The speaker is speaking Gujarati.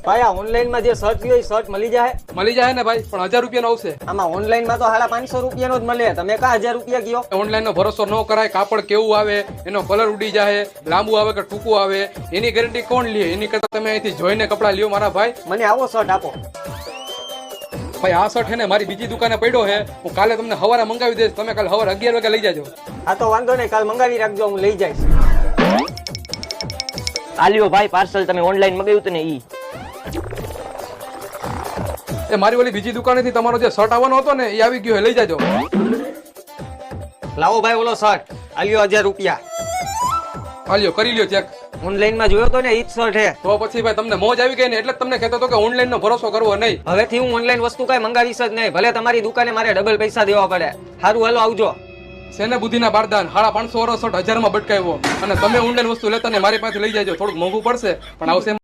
ભાઈ આ ઓનલાઈન માં જે શર્ટ લ્યો એ શર્ટ મળી જાય ને ભાઈ, પણ 1000 રૂપિયાનો આવશે. આમાં ઓનલાઈન માં તો 550 રૂપિયાનો જ મળે, તમે કા 1000 રૂપિયા કયો? ઓનલાઈન નો ભરોસો ન કરાય. કાપડ કેવું આવે, એનો કલર ઉડી જાય, લાંબુ આવે કે ટૂંકું આવે, એની ગેરંટી કોણ લે? એની કરતા તમે અહીંથી જોઈને કપડા લ્યો મારા ભાઈ. મને આવો શર્ટ આપો. ભાઈ આ શર્ટ હે ને મારી બીજી દુકાને પડ્યો છે, હું કાલે તમને સવારે મંગાવી દઈશ, તમે કાલે સવારે 11 વાગે લઈ જાજો. આ તો વાંધો નહીં, કાલ મંગાવી રાખજો, હું લઈ જઈશ. આલ્યો ભાઈ પાર્સલ તમે ઓનલાઈન મંગાવ્યું હતું ને ઈ. એ મારી ઓલી બીજી દુકાનેથી તમારો જે શર્ટ આવવાનો હતો ને એ આવી ગયો, લઈ જાજો. લાવો ભાઈ ઓલો શર્ટ, આલ્યો 1000 રૂપિયા. હાલ્યો કરી લ્યો ચેક. ઓનલાઈન માં જોયો તો ને ઈ જ શર્ટ હે. તો પછી ભાઈ તમને મોજ આવી ગઈ ને, એટલે જ તમને કહેતો હતો કે ઓનલાઈન નો ભરોસો કરવો નહીં. હવેથી હું ઓનલાઈન વસ્તુ કઈ મંગાવીશ જ નહીં, ભલે તમારી દુકાને મારે ડબલ પૈસા દેવા પડે. સારું હાલો આવજો. સેને બુદ્ધિના બારદાન 550 વાળો શર્ટ 1000 માં બટકાવ્યો, અને તમે ઓનલાઈન વસ્તુ લેતા ને મારી પાસે લઈ જાજો. થોડુંક મોંઘું પડશે પણ આવશે.